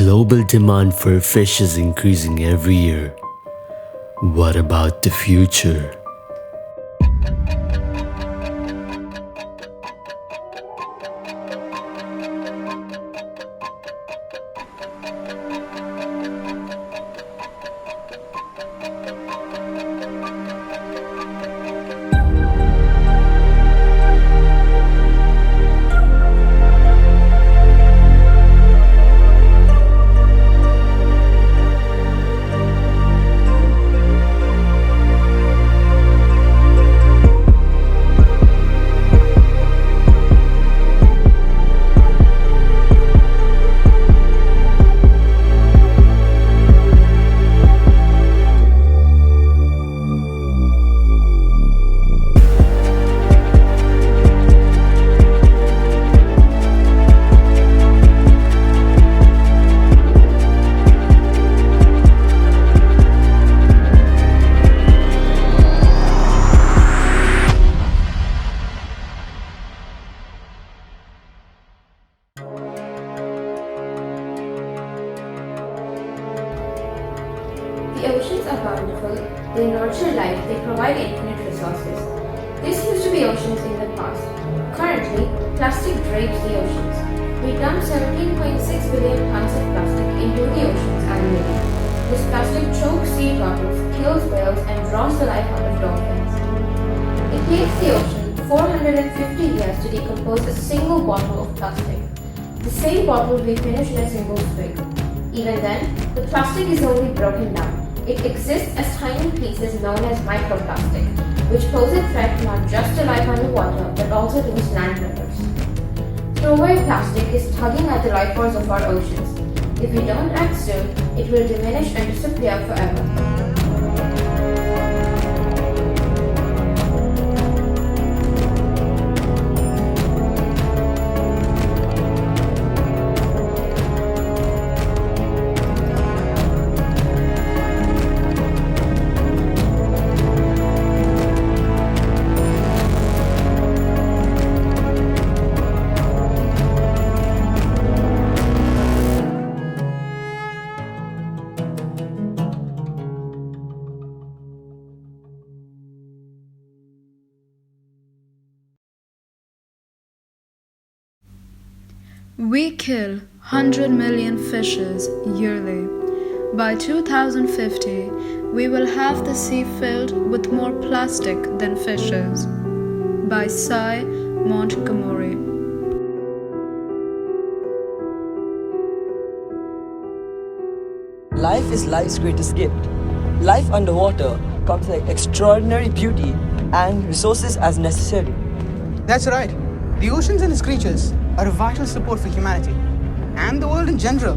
global demand for fish is increasing every year. What about the future? The oceans are bountiful, they nurture life, they provide infinite resources. This used to be oceans in the past. Currently, plastic drapes the oceans. We dump 17.6 billion tons of plastic into the oceans annually. This plastic chokes sea turtles, kills whales, and draws the life out of dolphins. It takes the ocean 450 years to decompose a single bottle of plastic. The same bottle will be finished in a single swig. Even then, the plastic is only broken down. It exists as tiny pieces known as microplastic, which pose a threat not just to life underwater but also to its land livers. Throwaway plastic is tugging at the life force of our oceans. If we don't act soon, it will diminish and disappear forever. We kill 100 million fishes yearly. By 2050, we will have the sea filled with more plastic than fishes. By Cy Montgomery. Life is life's greatest gift. Life underwater comes with extraordinary beauty and resources as necessary. That's right. The oceans and its creatures are a vital support for humanity and the world in general.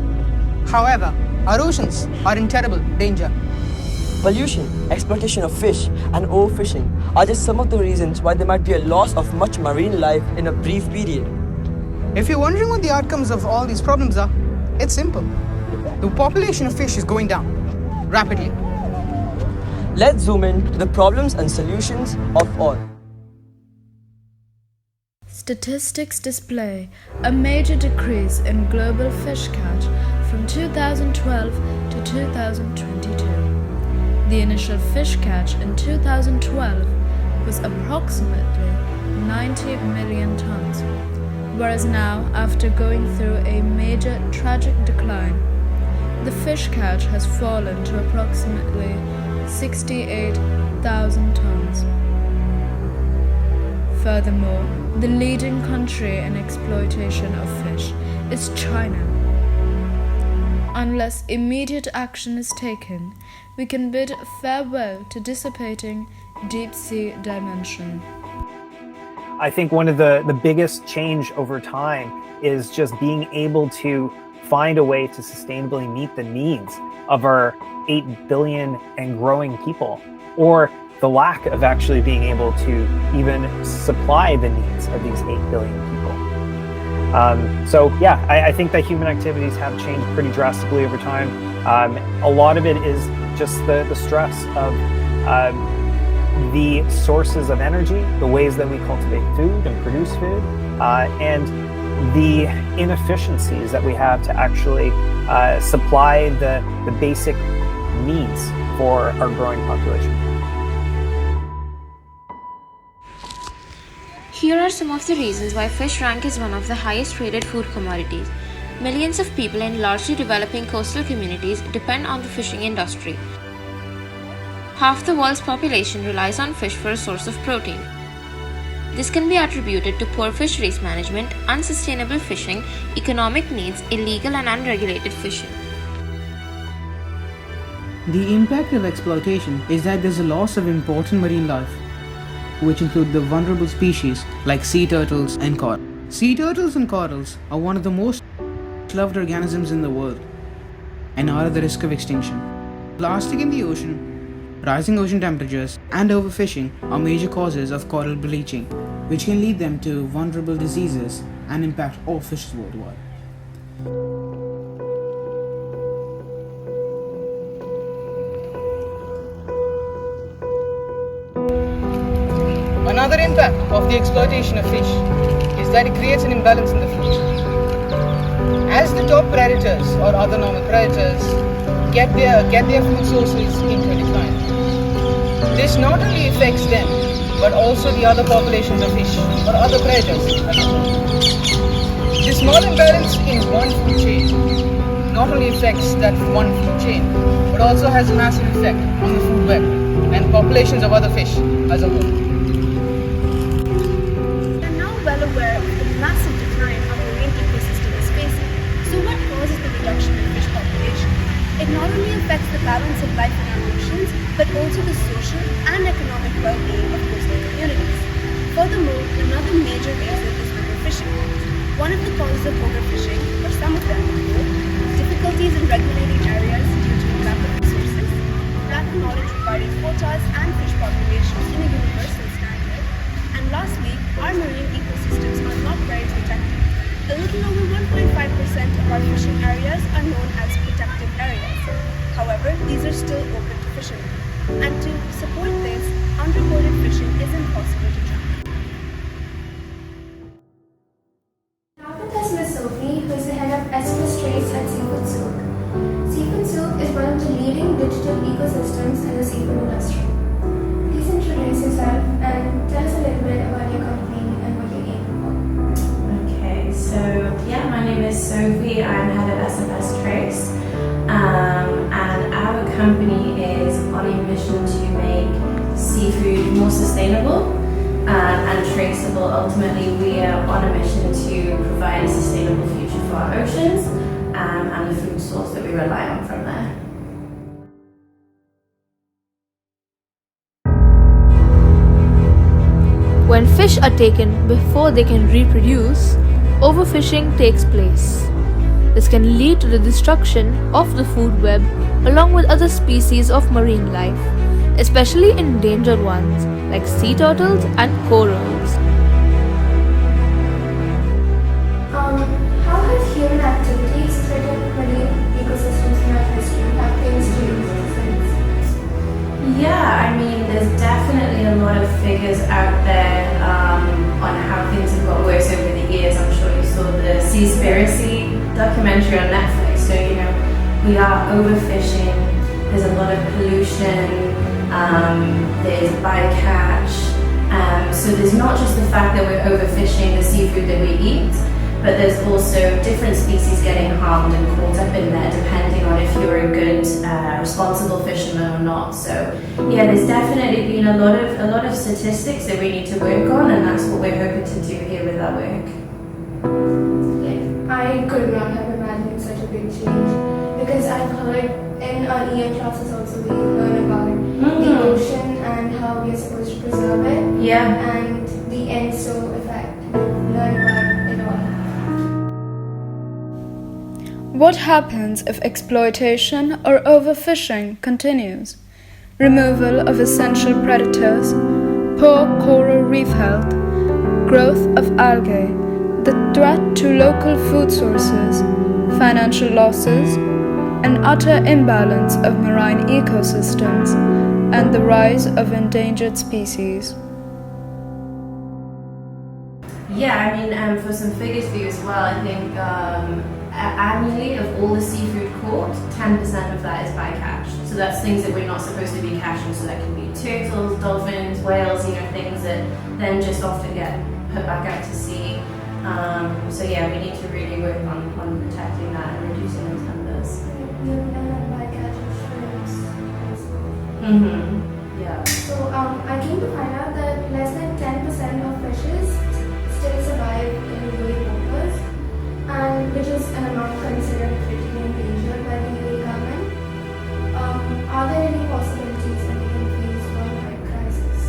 However, our oceans are in terrible danger. Pollution, exploitation of fish, and overfishing are just some of the reasons why there might be a loss of much marine life in a brief period. If you're wondering what the outcomes of all these problems are, it's simple. The population of fish is going down rapidly. Let's zoom in to the problems and solutions of all. Statistics display a major decrease in global fish catch from 2012 to 2022. The initial fish catch in 2012 was approximately 90 million tons, whereas now, after going through a major tragic decline, the fish catch has fallen to approximately 68,000 tons. Furthermore, the leading country in exploitation of fish is China. Unless immediate action is taken, we can bid farewell to dissipating deep-sea dimension. I think one of the biggest change over time is just being able to find a way to sustainably meet the needs of our 8 billion and growing people, or the lack of actually being able to even supply the needs of these 8 billion people. I think that human activities have changed pretty drastically over time. A lot of it is just the stress of the sources of energy, the ways that we cultivate food and produce food, and the inefficiencies that we have to actually supply the basic needs for our growing population. Here are some of the reasons why fish rank as one of the highest rated food commodities. Millions of people in largely developing coastal communities depend on the fishing industry. Half the world's population relies on fish for a source of protein. This can be attributed to poor fisheries management, unsustainable fishing, economic needs, illegal and unregulated fishing. The impact of exploitation is that there's a loss of important marine life, which include the vulnerable species like sea turtles and coral. Sea turtles and corals are one of the most loved organisms in the world and are at the risk of extinction. Plastic in the ocean, rising ocean temperatures, and overfishing are major causes of coral bleaching, which can lead them to vulnerable diseases and impact all fishes worldwide. Another impact of the exploitation of fish is that it creates an imbalance in the food. As the top predators or other normal predators get their food sources into decline, this not only affects them but also the other populations of fish or other predators as well. This small imbalance in one food chain not only affects that one food chain but also has a massive effect on the food web and populations of other fish as a whole. We are now well aware of the massive decline of marine ecosystem is facing. So what causes the reduction in fish population? It not only affects the balance of life in our oceans, but also the social and economic well-being of coastal communities. Furthermore, another major reason is overfishing. One of the causes of overfishing, or some of them include difficulties in regulating areas due to lack of resources, lack of knowledge regarding quotas and fish populations in a universal standard, and lastly, our marine ecosystems are not very protected. A little over 1.5% of our fishing areas are known as protected areas. However, these are still open to fishermen. And to support this, unreported fishing is impossible to track. Now with us Ms. Sophie, who is the head of exploitation at Seafood Souk. Seafood Souk is one of the leading digital ecosystems in the seafood industry. Please introduce yourself and tell us a little bit about your company and what you're aiming for. Okay, so yeah, my name is Sophie. I'm head of SMS Trace, and our company is on a mission to make seafood more sustainable and traceable. Ultimately, we are on a mission to provide a sustainable future for our oceans and the food source that we rely on from there. When fish are taken before they can reproduce, overfishing takes place. This can lead to the destruction of the food web along with other species of marine life, especially endangered ones like sea turtles and corals. How has human activities threatened marine ecosystems in our history? Have things changed since? Yeah, I mean, there's definitely a lot of figures out there on how things have got worse over the years. I'm sure you saw the Seaspiracy documentary on Netflix. So, you know, we are overfishing, there's a lot of pollution, there's bycatch. So there's not just the fact that we're overfishing the seafood that we eat, but there's also different species getting harmed and caught up in there depending on if you're a good, responsible fisherman or not. So yeah, there's definitely been a lot of statistics that we need to work on, and that's what we're hoping to do here with our work. I could not have imagined such a big change because I've heard in our EM classes also we learn about the ocean and how we are supposed to preserve it. Yeah. And the ENSO effect. We learn about it all. What happens if exploitation or overfishing continues? Removal of essential predators, poor coral reef health, growth of algae, the threat to local food sources, financial losses, an utter imbalance of marine ecosystems, and the rise of endangered species. Yeah, I mean, for some figures for you as well, I think annually of all the seafood caught, 10% of that is bycatch. So that's things that we're not supposed to be catching. So that can be turtles, dolphins, whales, things that then just often get put back out to sea. So yeah, we need to really work on protecting that and reducing those numbers. Yeah. So I came to find out that less than 10% of fishes still survive in UAE waters, and which is an amount considered critically endangered by the UAE government. Are there any possibilities that we can face worldwide crisis?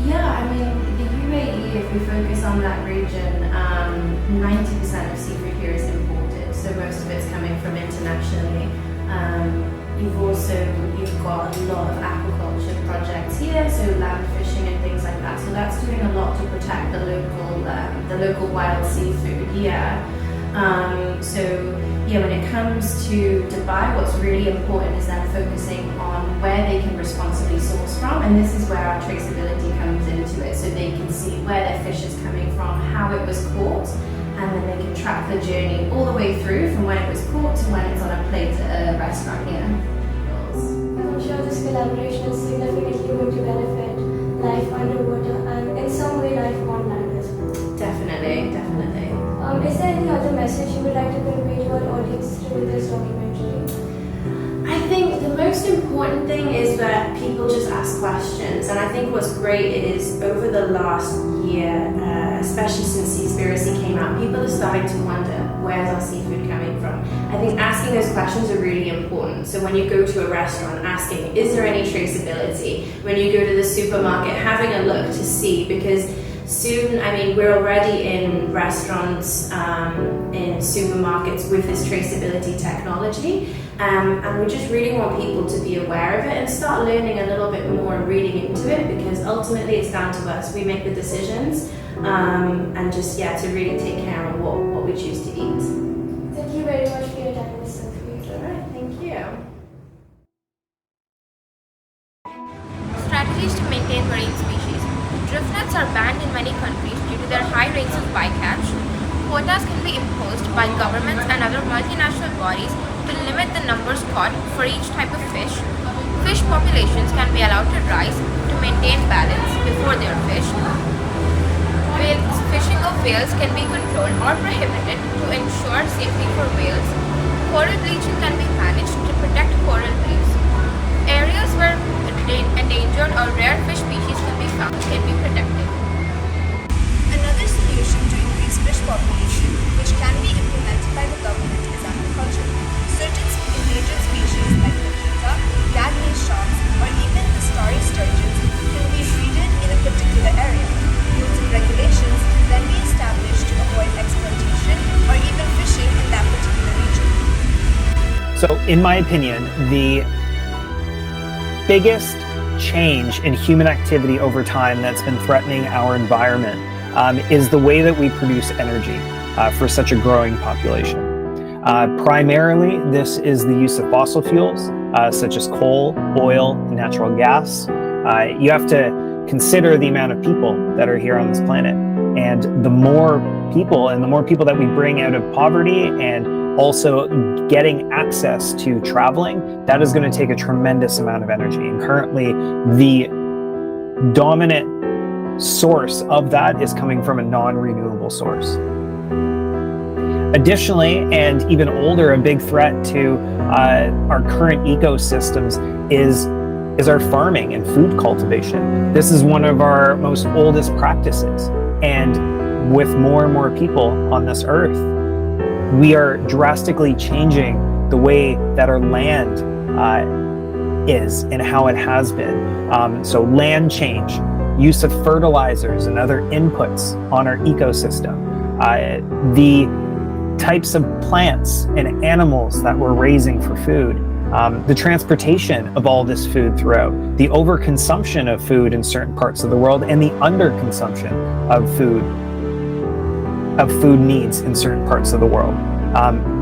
Yeah, the UAE, if we focus on that region, 90% of seafood here is imported, so most of it's coming from internationally. You've got a lot of aquaculture projects here, so land fishing and things like that. So that's doing a lot to protect the local wild seafood. When it comes to Dubai, what's really important is then focusing on where they can responsibly source from, and this is where our traceability comes into it. So they can see where their fish is coming from, how it was caught, and then they can track the journey all the way through from when it was caught to when it's on a plate at a restaurant here. I'm sure this collaboration is significantly going to benefit life underwater and in some way life on land as well. Definitely. Is there any other message you would like to convey to our audience through this documentary? I think the most important thing is that people just ask questions, and I think what's great is over the last year, especially since Seaspiracy came out, people are starting to wonder, where's our seafood coming from? I think asking those questions are really important. So when you go to a restaurant, asking, is there any traceability? When you go to the supermarket, having a look to see, because soon, we're already in restaurants, in supermarkets with this traceability technology, and we just really want people to be aware of it and start learning a little bit more and reading into it, because ultimately it's down to us. We make the decisions, and just to really take care of what we choose to eat. Thank you very much for your time, Ms. Sophie. All right, thank you. Strategies to maintain marine species. Drift nets are banned in many countries due to their high rates of bycatch. Quotas can be imposed by governments and other multinational bodies to limit the numbers caught for each type of fish. Fish populations can be allowed to rise to maintain balance before they are fished. Fishing of whales can be controlled or prohibited to ensure safety for whales. Coral bleaching can be managed to protect coral reefs. Areas where endangered or rare fish species can be found can be protected. Another solution to increase fish population, which can be implemented by the government, is aquaculture. Certain endangered species like the Gadney sharks, or even the starry sturgeons can be breeded in a particular area. Rules and regulations can then be established to avoid exploitation or even fishing in that particular region. So, in my opinion, the biggest change in human activity over time that's been threatening our environment is the way that we produce energy for such a growing population. Primarily, this is the use of fossil fuels, such as coal, oil, and natural gas. You have to consider the amount of people that are here on this planet. And the more people that we bring out of poverty and also getting access to traveling, that is going to take a tremendous amount of energy. And currently, the dominant source of that is coming from a non-renewable source. Additionally, and even older, a big threat to our current ecosystems is our farming and food cultivation. This is one of our most oldest practices. And with more and more people on this earth, we are drastically changing the way that our land is and how it has been. So land change, use of fertilizers and other inputs on our ecosystem, the types of plants and animals that we're raising for food, the transportation of all this food throughout, the overconsumption of food in certain parts of the world, and the underconsumption of food needs in certain parts of the world.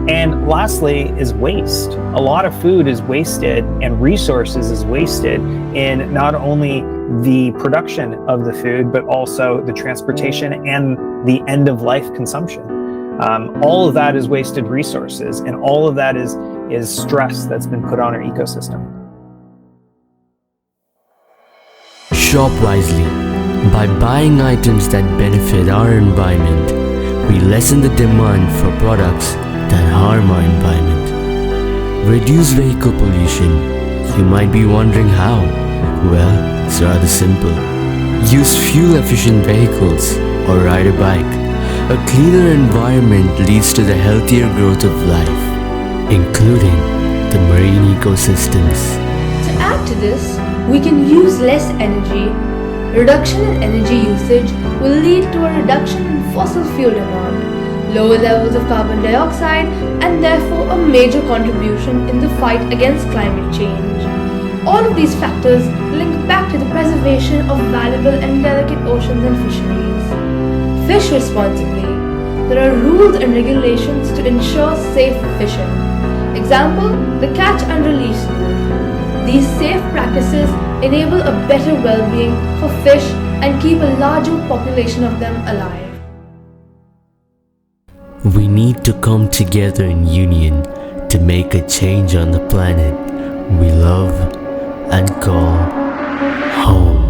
And lastly is waste. A lot of food is wasted and resources is wasted in not only the production of the food, but also the transportation and the end of life consumption. all of that is wasted resources, and all of that is stress that's been put on our ecosystem. Shop wisely. By buying items that benefit our environment, we lessen the demand for products that harm our environment. Reduce vehicle pollution. You might be wondering how. Well, it's rather simple. Use fuel-efficient vehicles or ride a bike. A cleaner environment leads to the healthier growth of life, including the marine ecosystems. To add to this, we can use less energy. Reduction in energy usage will lead to a reduction in fossil fuel demand, lower levels of carbon dioxide, and therefore a major contribution in the fight against climate change. All of these factors link back to the preservation of valuable and delicate oceans and fisheries. Fish responsibly. There are rules and regulations to ensure safe fishing. Example, the catch and release rule. These safe practices enable a better well-being for fish and keep a larger population of them alive. We need to come together in union to make a change on the planet we love and call home.